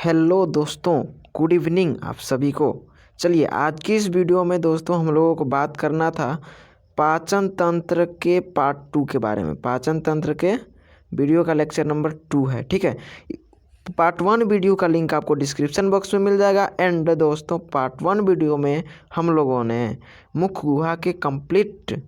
Hello दोस्तों, good evening आप सभी को। चलिए आज की इस वीडियो में दोस्तों हम लोगों को बात करना था पाचन तंत्र के पार्ट 2 के बारे में। पाचन तंत्र के वीडियो का लेक्चर नंबर 2 है, ठीक है। पार्ट 1 वीडियो का लिंक आपको डिस्क्रिप्शन बॉक्स में मिल जाएगा। एंड दोस्तों पार्ट 1 वीडियो में हम लोगों ने मुख गुहा के कंप्लीट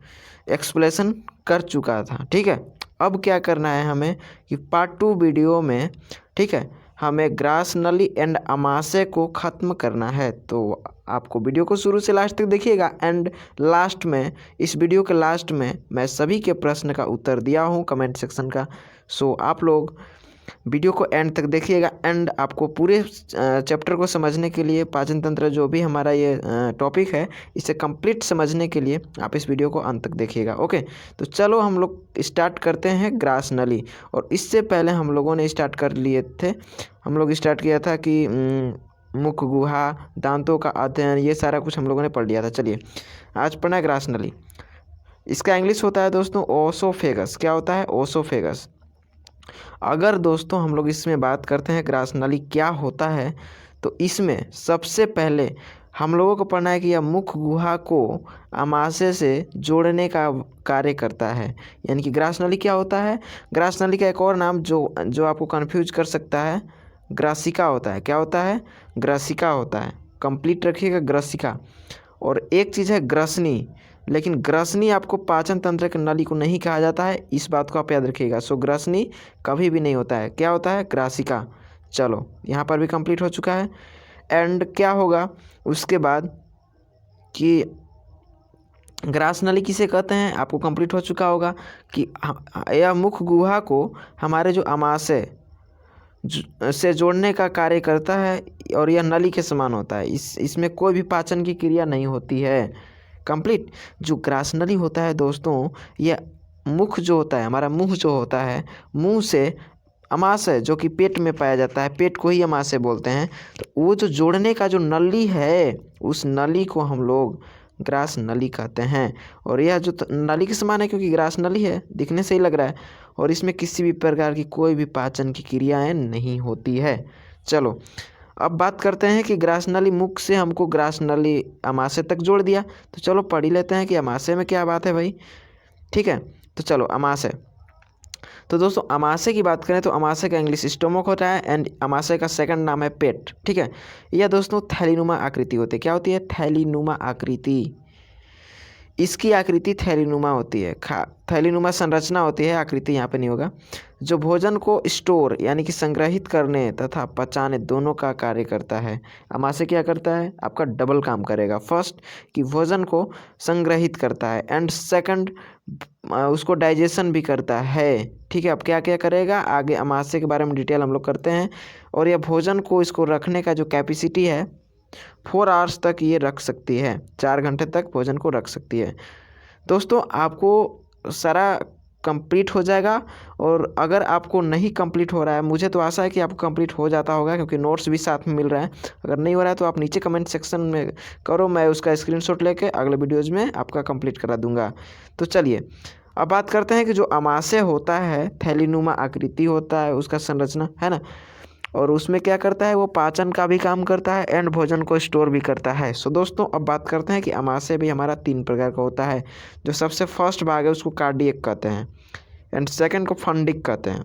एक्सप्लेनेशन कर चुका था, ठीक है। अब क्या करना है हमें कि पार्ट 2 वीडियो में, ठीक है, हमें ग्रास नली एंड अमाशय को ख़त्म करना है। तो आपको वीडियो को शुरू से लास्ट तक देखिएगा। एंड लास्ट में, इस वीडियो के लास्ट में मैं सभी के प्रश्न का उत्तर दिया हूँ कमेंट सेक्शन का। सो आप लोग वीडियो को एंड तक देखिएगा। एंड आपको पूरे चैप्टर को समझने के लिए, पाचन तंत्र जो भी हमारा ये टॉपिक है, इसे कंप्लीट समझने के लिए आप इस वीडियो को अंत तक देखिएगा। ओके, तो चलो हम लोग स्टार्ट करते हैं ग्रास नली। और इससे पहले हम लोगों ने स्टार्ट कर लिए थे, हम लोग स्टार्ट किया था कि मुख गुहा, दांतों का अध्ययन, ये सारा कुछ हम लोगों ने पढ़ लिया था। चलिए आज पढ़ना है ग्रास नली। इसका इंग्लिश होता है दोस्तों ओसोफेगस। क्या होता है? ओसोफेगस। अगर दोस्तों हम लोग इसमें बात करते हैं ग्रास नली क्या होता है, तो इसमें सबसे पहले हम लोगों को पढ़ना है कि यह मुख गुहा को अमाशय से जोड़ने का कार्य करता है। यानी कि ग्रास नली क्या होता है? ग्रास नली का एक और नाम जो जो आपको कंफ्यूज कर सकता है, ग्रासिका होता है। क्या होता है? ग्रासिका होता है। कंप्लीट रखिएगा, ग्रासिका। और एक चीज़ है ग्रसनी, लेकिन ग्रसनी आपको पाचन तंत्र की नली को नहीं कहा जाता है, इस बात को आप याद रखिएगा। सो ग्रसनी कभी भी नहीं होता है। क्या होता है? ग्रासिका। चलो यहाँ पर भी कंप्लीट हो चुका है। एंड क्या होगा उसके बाद कि ग्रास नली किसे कहते हैं, आपको कंप्लीट हो चुका होगा कि यह मुख गुहा को हमारे जो अमाशय से जोड़ने का कार्य करता है। और यह नली के समान होता है। इसमें कोई भी पाचन की क्रिया नहीं होती है। कंप्लीट। जो ग्रास नली होता है दोस्तों, यह मुख जो होता है, हमारा मुंह जो होता है, मुंह से अमाशय जो कि पेट में पाया जाता है, पेट को ही अमाशय बोलते हैं, तो वो जो जोड़ने का जो नली है, उस नली को हम लोग ग्रास नली कहते हैं। और यह जो नली के समान है, क्योंकि ग्रास नली है, दिखने से ही लग रहा है। और इसमें किसी भी प्रकार की कोई भी पाचन की क्रियाएं नहीं होती है। चलो अब बात करते हैं कि ग्रास नली मुख से हमको ग्रास नली अमाशय तक जोड़ दिया। तो चलो पढ़ ही लेते हैं कि अमाशय में क्या बात है भाई, ठीक है। तो चलो अमाशय। तो दोस्तों अमाशय की बात करें तो अमाशय का इंग्लिश स्टोमक होता है। एंड अमाशय का सेकंड नाम है पेट, ठीक है। यह दोस्तों थैलीनुमा आकृति होती है। क्या होती है? थैलीनुमा आकृति। इसकी आकृति थैलीनुमा होती है। थैलीनुमा संरचना होती है, आकृति यहाँ पे नहीं होगा। जो भोजन को स्टोर यानी कि संग्रहित करने तथा पचाने दोनों का कार्य करता है। अमाशय क्या करता है? आपका डबल काम करेगा। फर्स्ट कि भोजन को संग्रहित करता है, एंड सेकंड उसको डाइजेशन भी करता है, ठीक है। अब क्या क्या करेगा आगे अमाशय के बारे में डिटेल हम लोग करते हैं। और यह भोजन को इसको रखने का जो कैपेसिटी है, 4 आवर्स तक ये रख सकती है। 4 घंटे तक भोजन को रख सकती है। दोस्तों आपको सारा कंप्लीट हो जाएगा। और अगर आपको नहीं कंप्लीट हो रहा है, मुझे तो आशा है कि आपको कंप्लीट हो जाता होगा, क्योंकि नोट्स भी साथ में मिल रहा है। अगर नहीं हो रहा है तो आप नीचे कमेंट सेक्शन में करो, मैं उसका स्क्रीनशॉट लेके अगले वीडियोज़ में आपका कंप्लीट करा दूंगा। तो चलिए अब बात करते हैं कि जो अमाशय होता है, थैलीनुमा आकृति होता है, उसका संरचना है ना, और उसमें क्या करता है, वो पाचन का भी काम करता है एंड भोजन को स्टोर भी करता है। सो दोस्तों अब बात करते हैं कि अमाशय भी हमारा 3 प्रकार का होता है। जो सबसे फर्स्ट भाग है उसको कार्डियक कहते हैं, एंड सेकंड को फंडिक कहते हैं,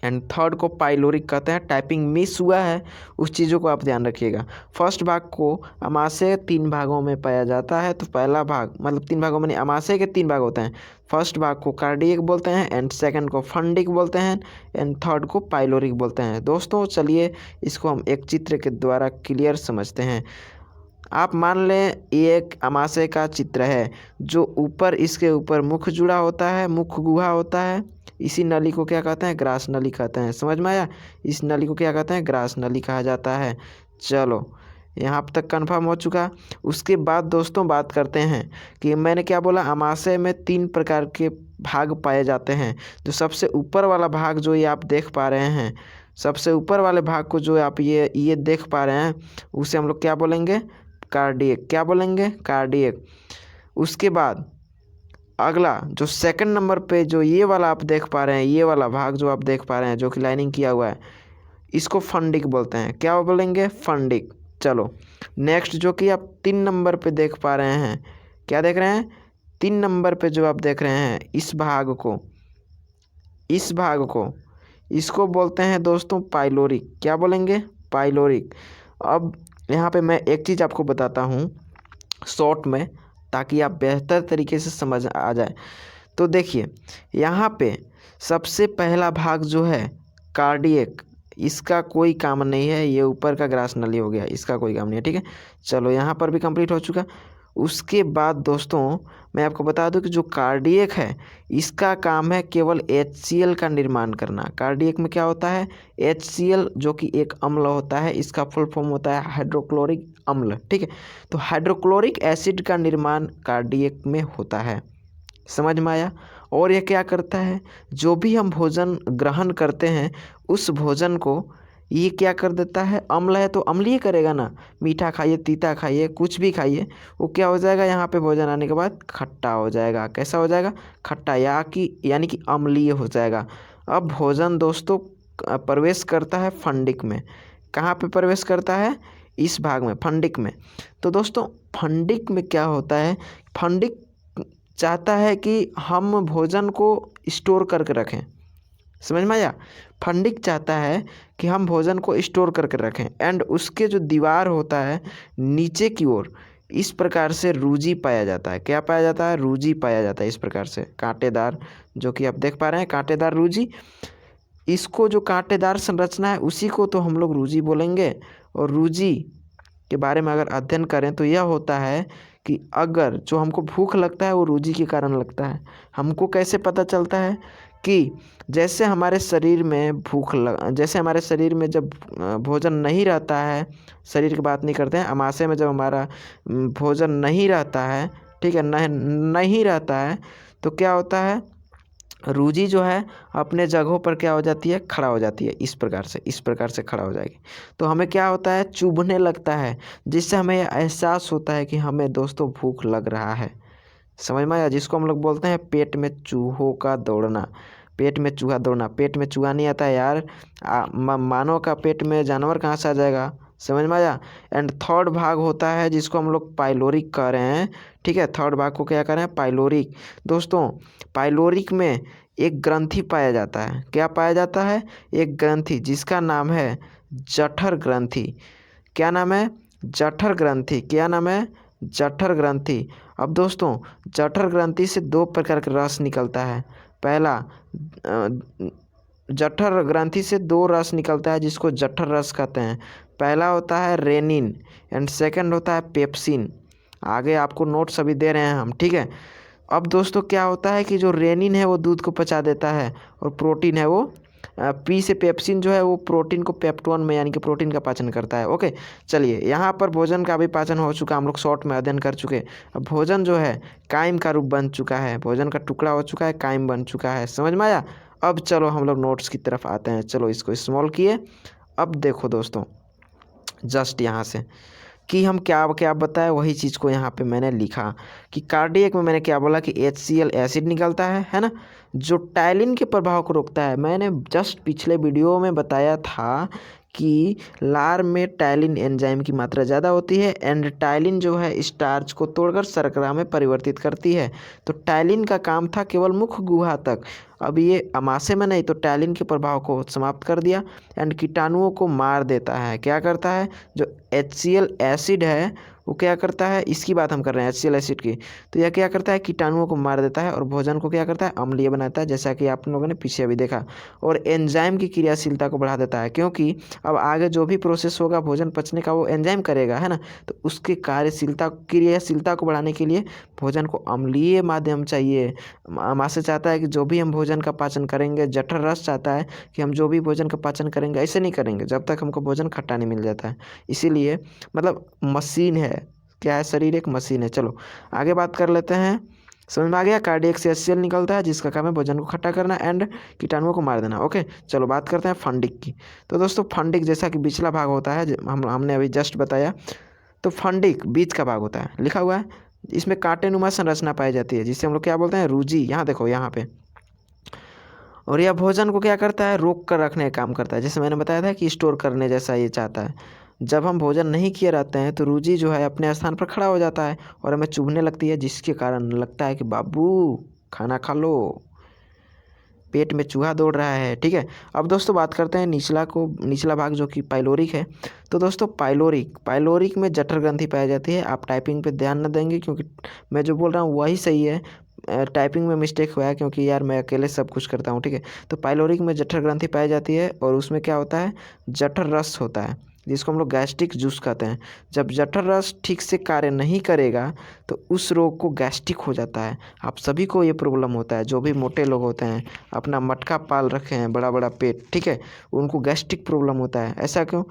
एंड थर्ड को पाइलोरिक कहते हैं। टाइपिंग मिस हुआ है, उस चीज़ों को आप ध्यान रखिएगा। फर्स्ट भाग को अमाशय 3 भागों में पाया जाता है। तो पहला भाग, मतलब 3 भागों में नहीं, अमाशय के 3 भाग होते हैं। फर्स्ट भाग को कार्डियक बोलते हैं, एंड सेकंड को फंडिक बोलते हैं, एंड थर्ड को पाइलोरिक बोलते हैं। दोस्तों चलिए इसको हम एक चित्र के द्वारा क्लियर समझते हैं। आप मान लें ये एक अमाशय का चित्र है, जो ऊपर, इसके ऊपर मुख जुड़ा होता है, मुख गुहा होता है। इसी नली को क्या कहते हैं? ग्रास नली कहते हैं। समझ में आया? इस नली को क्या कहते हैं? ग्रास नली कहा जाता है। चलो यहाँ तक कन्फर्म हो चुका। उसके बाद दोस्तों बात करते हैं कि मैंने क्या बोला, अमाशय में 3 प्रकार के भाग पाए जाते हैं। जो सबसे ऊपर वाला भाग जो ये आप देख पा रहे हैं, सबसे ऊपर वाले भाग को जो आप ये देख पा रहे हैं, उसे हम लोग क्या बोलेंगे? कार्डियक। क्या बोलेंगे? कार्डियक। उसके बाद अगला जो सेकंड नंबर पे जो ये वाला आप देख पा रहे हैं, ये वाला भाग जो आप देख पा रहे हैं, जो कि लाइनिंग किया हुआ है, इसको फंडिक बोलते हैं। क्या बोलेंगे? फंडिक। चलो नेक्स्ट जो कि आप 3 नंबर पे देख पा रहे हैं, क्या देख रहे हैं? 3 नंबर पे जो आप देख रहे हैं इस भाग को, इसको बोलते हैं दोस्तों पाइलोरिक। क्या बोलेंगे? पाइलोरिक। अब यहाँ पे मैं एक चीज़ आपको बताता हूँ शॉर्ट में, ताकि आप बेहतर तरीके से समझ आ जाए। तो देखिए यहाँ पे सबसे पहला भाग जो है कार्डियक, इसका कोई काम नहीं है, ये ऊपर का ग्रास नली हो गया, इसका कोई काम नहीं है। ठीक है, चलो यहाँ पर भी कंप्लीट हो चुका। उसके बाद दोस्तों मैं आपको बता दूं कि जो कार्डियक है इसका काम है केवल HCl का निर्माण करना। कार्डियक में क्या होता है? HCl जो कि एक अम्ल होता है, इसका फुल फॉर्म होता है हाइड्रोक्लोरिक अम्ल। ठीक है, तो हाइड्रोक्लोरिक एसिड का निर्माण कार्डियक में होता है। समझ में आया? और ये क्या करता है? जो भी हम भोजन ग्रहण करते हैं उस भोजन को ये क्या कर देता है? अम्ल है तो अम्लीय करेगा ना, मीठा खाइए, तीता खाइए, कुछ भी खाइए, वो क्या हो जाएगा? यहाँ पे भोजन आने के बाद खट्टा हो जाएगा। कैसा हो जाएगा? खट्टा, यानी कि अम्लीय हो जाएगा। अब भोजन दोस्तों प्रवेश करता है फंडिक में। कहाँ पे प्रवेश करता है? इस भाग में, फंडिक में। तो दोस्तों फंडिक में क्या होता है? फंडिक चाहता है कि हम भोजन को स्टोर करके रखें। समझ में आया? फंडिक चाहता है कि हम भोजन को स्टोर करके रखें, एंड उसके जो दीवार होता है नीचे की ओर इस प्रकार से रूजी पाया जाता है। क्या पाया जाता है? रूजी पाया जाता है इस प्रकार से, कांटेदार, जो कि आप देख पा रहे हैं कांटेदार रूजी। इसको जो कांटेदार संरचना है उसी को तो हम लोग रूजी बोलेंगे। और रूजी के बारे में अगर अध्ययन करें तो यह होता है कि अगर जो हमको भूख लगता है वो रूजी के कारण लगता है। हमको कैसे पता चलता है? कि जैसे हमारे शरीर में जैसे हमारे शरीर में जब भोजन नहीं रहता है, शरीर की बात नहीं करते हैं, अमाशय में जब हमारा भोजन नहीं रहता है, ठीक है, नहीं रहता है, तो क्या होता है? रूजी जो है अपने जगहों पर क्या हो जाती है? खड़ा हो जाती है। इस प्रकार से खड़ा हो जाएगी। तो हमें क्या होता है? चुभने लगता है, जिससे हमें एहसास होता है कि हमें दोस्तों भूख लग रहा है। समझ में आया? जिसको हम लोग बोलते हैं पेट में चूहों का दौड़ना। पेट में चूहा दौड़ना, पेट में चूहा नहीं आता है यार, मानव का पेट में जानवर कहाँ से आ जाएगा? समझ में आया? एंड थर्ड भाग होता है जिसको हम लोग पाइलोरिक कह रहे हैं। ठीक है, थर्ड भाग को क्या कह रहे हैं? पाइलोरिक। दोस्तों पाइलोरिक में एक ग्रंथि पाया जाता है। क्या पाया जाता है? एक ग्रंथि जिसका नाम है जठर ग्रंथि। क्या नाम है? जठर ग्रंथि। क्या नाम है? जठर ग्रंथि। अब दोस्तों जठर ग्रंथि से 2 प्रकार का रस निकलता है। पहला, जठर ग्रंथि से 2 रस निकलता है जिसको जठर रस कहते हैं। पहला होता है रेनिन एंड सेकंड होता है पेप्सिन। आगे आपको नोट्स अभी दे रहे हैं हम, ठीक है। अब दोस्तों क्या होता है कि जो रेनिन है वो दूध को पचा देता है, और प्रोटीन है वो पी से पेप्सिन जो है वो प्रोटीन को पेप्टोन में यानी कि प्रोटीन का पाचन करता है। ओके, चलिए यहाँ पर भोजन का भी पाचन हो चुका, हम लोग शॉर्ट में अध्ययन कर चुके। अब भोजन जो है काइम का रूप बन चुका है, भोजन का टुकड़ा हो चुका है, काइम बन चुका है। समझ में आया? अब चलो हम लोग नोट्स की तरफ आते हैं। चलो इसको स्मॉल किए। अब देखो दोस्तों जस्ट यहाँ से कि हम क्या क्या बताए वही चीज़ को यहाँ पे मैंने लिखा कि कार्डियक में मैंने क्या बोला कि HCl एसिड निकलता है ना, जो टाइलिन के प्रभाव को रोकता है। मैंने जस्ट पिछले वीडियो में बताया था कि लार में टाइलिन एंजाइम की मात्रा ज़्यादा होती है, एंड टाइलिन जो है स्टार्च को तोड़कर शर्करा में परिवर्तित करती है। तो टाइलिन का काम था केवल मुख गुहा तक। अब ये अमाशय में नहीं, तो टाइलिन के प्रभाव को समाप्त कर दिया एंड कीटाणुओं को मार देता है। क्या करता है? जो HCl एसिड है वो क्या करता है, इसकी बात हम कर रहे हैं HCl एसिड की, तो यह क्या करता है? कीटाणुओं को मार देता है और भोजन को क्या करता है? अम्लीय बनाता है, जैसा कि आप लोगों ने पीछे अभी देखा। और एंजाइम की क्रियाशीलता को बढ़ा देता है, क्योंकि अब आगे जो भी प्रोसेस होगा भोजन पचने का वो एंजाइम करेगा, है ना। तो उसकी क्रियाशीलता को बढ़ाने के लिए भोजन को अम्लीय माध्यम चाहिए। आमाशय चाहता है कि जो भी हम भोजन का पाचन करेंगे, जठर रस चाहता है कि हम जो भी भोजन का पाचन करेंगे ऐसे नहीं करेंगे जब तक हमको भोजन खट्टा नहीं मिल जाता है। इसीलिए मतलब मशीन है, क्या है? शरीर एक मशीन है। चलो आगे बात कर लेते हैं। समझ में आ गया? कार्डियक से HCl निकलता है जिसका काम है भोजन को खट्टा करना एंड कीटाणुओं को मार देना। ओके, चलो बात करते हैं फंडिक की। तो दोस्तों फंडिक जैसा कि पिछला भाग होता है, हमने अभी जस्ट बताया, तो फंडिक बीज का भाग होता है, लिखा हुआ है। इसमें कांटेनुमा संरचना पाई जाती है जिसे हम लोग क्या बोलते हैं? रूजी। यहाँ देखो यहाँ पे और यह भोजन को क्या करता है, रोक कर रखने का काम करता है। जैसे मैंने बताया था कि स्टोर करने जैसा ये चाहता है। जब हम भोजन नहीं किए रहते हैं तो रुचि जो है अपने स्थान पर खड़ा हो जाता है और हमें चुभने लगती है, जिसके कारण लगता है कि बाबू खाना खा लो, पेट में चूहा दौड़ रहा है। ठीक है, अब दोस्तों बात करते हैं निचला भाग जो कि पाइलोरिक है। तो दोस्तों पाइलोरिक में जठर ग्रंथि पाई जाती है। आप टाइपिंग पे ध्यान न देंगे क्योंकि मैं जो बोल रहा हूँ वही सही है। टाइपिंग में मिस्टेक हुआ है क्योंकि यार मैं अकेले सब कुछ करता हूँ। ठीक है, तो पाइलोरिक में जठर ग्रंथि पाई जाती है और उसमें क्या होता है, जठर रस होता है जिसको हम लोग गैस्ट्रिक जूस कहते हैं। जब जठर रस ठीक से कार्य नहीं करेगा तो उस रोग को गैस्ट्रिक हो जाता है। आप सभी को ये प्रॉब्लम होता है, जो भी मोटे लोग होते हैं, अपना मटका पाल रखे हैं, बड़ा बड़ा पेट, ठीक है, उनको गैस्ट्रिक प्रॉब्लम होता है। ऐसा क्यों?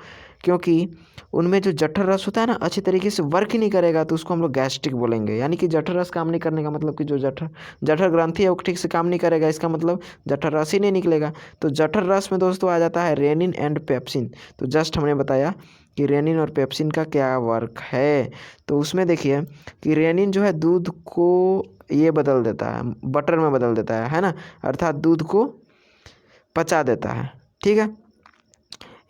क्योंकि उनमें जो जठर रस होता है ना अच्छी तरीके से वर्क ही नहीं करेगा, तो उसको हम लोग गैस्ट्रिक बोलेंगे। यानी कि जठर रस काम नहीं करने का मतलब कि जो जठर ग्रंथि है वो ठीक से काम नहीं करेगा, इसका मतलब जठर रस ही नहीं निकलेगा। तो जठर रस में दोस्तों आ जाता है रेनिन एंड पेप्सिन। तो जस्ट हमने बताया कि रेनिन और पेप्सिन का क्या वर्क है। तो उसमें देखिए कि रेनिन जो है दूध को ये बदल देता है, बटर में बदल देता है ना, अर्थात दूध को पचा देता है। ठीक है,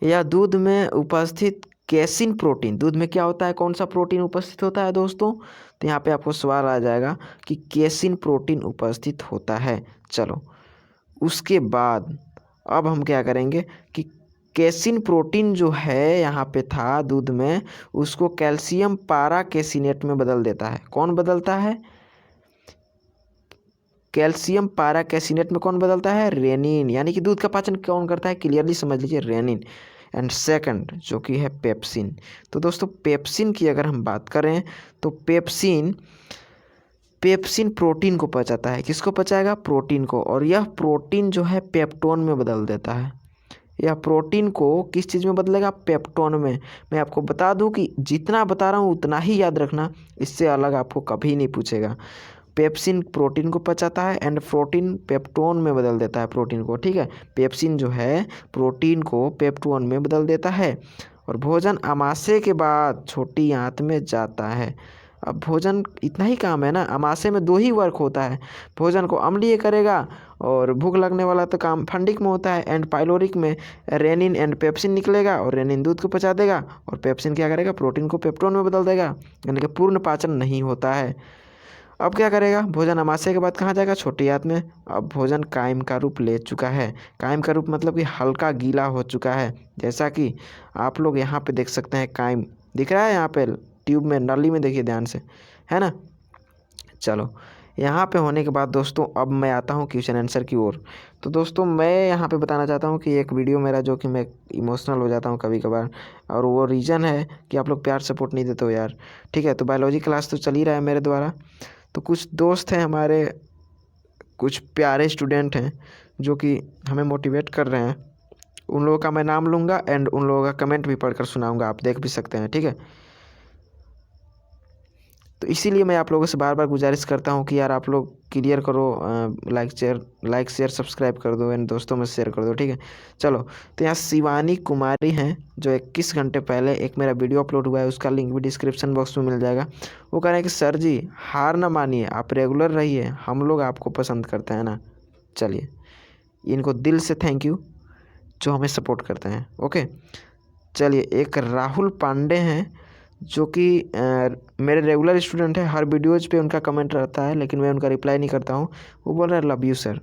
या दूध में उपस्थित केसिन प्रोटीन, दूध में क्या होता है, कौन सा प्रोटीन उपस्थित होता है दोस्तों? तो यहाँ पे आपको सवाल आ जाएगा कि केसिन प्रोटीन उपस्थित होता है। चलो उसके बाद अब हम क्या करेंगे कि केसिन प्रोटीन जो है यहाँ पे था दूध में, उसको कैल्शियम पारा केसिनेट में बदल देता है। कौन बदलता है? कैल्शियम पारा कैसिनेट में कौन बदलता है? रेनिन। यानी कि दूध का पाचन कौन करता है? क्लियरली समझ लीजिए, रेनिन। एंड सेकंड जो कि है पेप्सिन। तो दोस्तों पेप्सिन की अगर हम बात करें तो पेप्सिन प्रोटीन को पचाता है। किसको पचाएगा? प्रोटीन को। और यह प्रोटीन जो है पेप्टोन में बदल देता है। यह प्रोटीन को किस चीज़ में बदलेगा? पेप्टोन में। मैं आपको बता दूं कि जितना बता रहा हूँ उतना ही याद रखना, इससे अलग आपको कभी नहीं पूछेगा। पेप्सिन प्रोटीन को पचाता है एंड प्रोटीन पेप्टोन में बदल देता है प्रोटीन को। ठीक है, पेप्सिन जो है प्रोटीन को पेप्टोन में बदल देता है। और भोजन आमाशय के बाद छोटी आंत में जाता है। अब भोजन इतना ही काम है ना, आमाशय में दो ही वर्क होता है, भोजन को अम्लीय करेगा और भूख लगने वाला तो काम फंडिक में होता है। एंड पाइलोरिक में रेनिन एंड पेप्सिन निकलेगा और रेनिन दूध को पचा देगा और पेप्सिन क्या करेगा? प्रोटीन को पेप्टोन में बदल देगा, यानी कि पूर्ण पाचन नहीं होता है। अब क्या करेगा? भोजन आमाशय के बाद कहाँ जाएगा? छोटी आंत में। अब भोजन कायम का रूप ले चुका है। कायम का रूप मतलब कि हल्का गीला हो चुका है, जैसा कि आप लोग यहाँ पे देख सकते हैं। कायम दिख रहा है यहाँ पे ट्यूब में, नली में, देखिए ध्यान से, है ना। चलो यहाँ पे होने के बाद दोस्तों अब मैं आता हूँ क्वेश्चन आंसर की ओर। तो दोस्तों मैं यहाँ पे बताना चाहता हूँ कि एक वीडियो मेरा जो कि मैं इमोशनल हो जाता हूँ कभी कभार, और वो रीज़न है कि आप लोग प्यार सपोर्ट नहीं देते हो यार। ठीक है, तो बायोलॉजी क्लास तो चल ही रहा है मेरे द्वारा, तो कुछ दोस्त हैं हमारे, कुछ प्यारे स्टूडेंट हैं जो कि हमें मोटिवेट कर रहे हैं। उन लोगों का मैं नाम लूँगा एंड उन लोगों का कमेंट भी पढ़कर सुनाऊँगा, आप देख भी सकते हैं। ठीक है, तो इसीलिए मैं आप लोगों से बार बार गुजारिश करता हूँ कि यार आप लोग क्लियर करो, लाइक शेयर सब्सक्राइब कर दो एंड दोस्तों में शेयर कर दो। ठीक है, चलो तो यहाँ शिवानी कुमारी हैं जो 21 घंटे पहले एक मेरा वीडियो अपलोड हुआ है, उसका लिंक भी डिस्क्रिप्शन बॉक्स में मिल जाएगा। वो कह रहे हैं कि सर जी हार ना मानिए, आप रेगुलर रहिए, हम लोग आपको पसंद करते हैं ना। चलिए इनको दिल से थैंक यू जो हमें सपोर्ट करते हैं। ओके, चलिए एक राहुल पांडे हैं जो कि मेरे रेगुलर स्टूडेंट है, हर वीडियोज़ पे उनका कमेंट रहता है लेकिन मैं उनका रिप्लाई नहीं करता हूँ। वो बोल रहे हैं love you sir,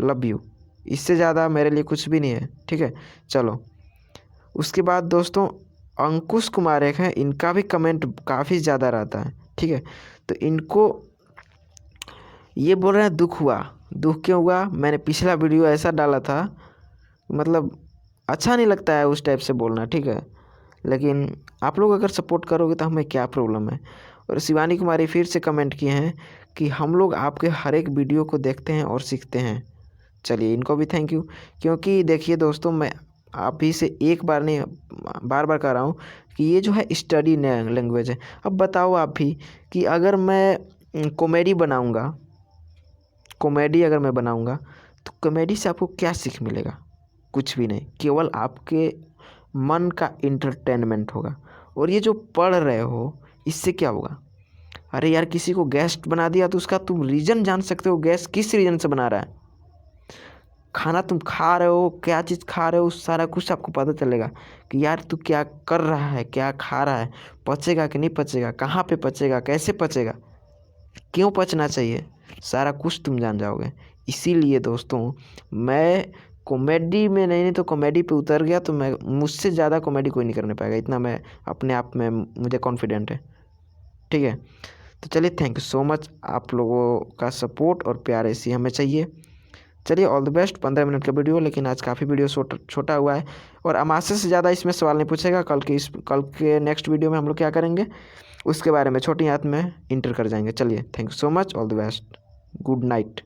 love you, इससे ज़्यादा मेरे लिए कुछ भी नहीं है। ठीक है, चलो उसके बाद दोस्तों अंकुश कुमार एक हैं, इनका भी कमेंट काफ़ी ज़्यादा रहता है। ठीक है, तो इनको ये बोल रहे हैं दुख हुआ। दुख क्यों हुआ? मैंने पिछला वीडियो ऐसा डाला था, मतलब अच्छा नहीं लगता है उस टाइप से बोलना। ठीक है, लेकिन आप लोग अगर सपोर्ट करोगे तो हमें क्या प्रॉब्लम है। और शिवानी कुमारी फिर से कमेंट किए हैं कि हम लोग आपके हर एक वीडियो को देखते हैं और सीखते हैं। चलिए इनको भी थैंक यू, क्योंकि देखिए दोस्तों मैं आप ही से एक बार नहीं बार बार कह रहा हूँ कि ये जो है स्टडी लैंग्वेज है। अब बताओ आप भी कि अगर मैं कॉमेडी अगर मैं बनाऊँगा तो कॉमेडी से आपको क्या सीख मिलेगा? कुछ भी नहीं, केवल आपके मन का इंटरटेनमेंट होगा। और ये जो पढ़ रहे हो इससे क्या होगा? अरे यार किसी को गेस्ट बना दिया तो उसका तुम रीज़न जान सकते हो, गेस्ट किस रीज़न से बना रहा है। खाना तुम खा रहे हो, क्या चीज़ खा रहे हो, सारा कुछ आपको पता चलेगा कि यार तू क्या कर रहा है, क्या खा रहा है, पचेगा कि नहीं पचेगा, कहाँ पे पचेगा, कैसे पचेगा, क्यों पचना चाहिए, सारा कुछ तुम जान जाओगे। इसीलिए दोस्तों मैं कॉमेडी में नहीं तो कॉमेडी पे उतर गया, तो मैं मुझसे ज़्यादा कॉमेडी कोई नहीं करने पाएगा, इतना मैं अपने आप में मुझे कॉन्फिडेंट है। ठीक है, तो चलिए थैंक यू सो मच, आप लोगों का सपोर्ट और प्यार ऐसी हमें चाहिए। चलिए ऑल द बेस्ट। 15 मिनट का वीडियो, लेकिन आज काफ़ी वीडियो छोटा हुआ है, और अमाशय से ज़्यादा इसमें सवाल नहीं पूछेगा। कल के नेक्स्ट वीडियो में हम लोग क्या करेंगे उसके बारे में छोटी हाथ में इंटर कर जाएंगे। चलिए thank you so much, all the best, good night.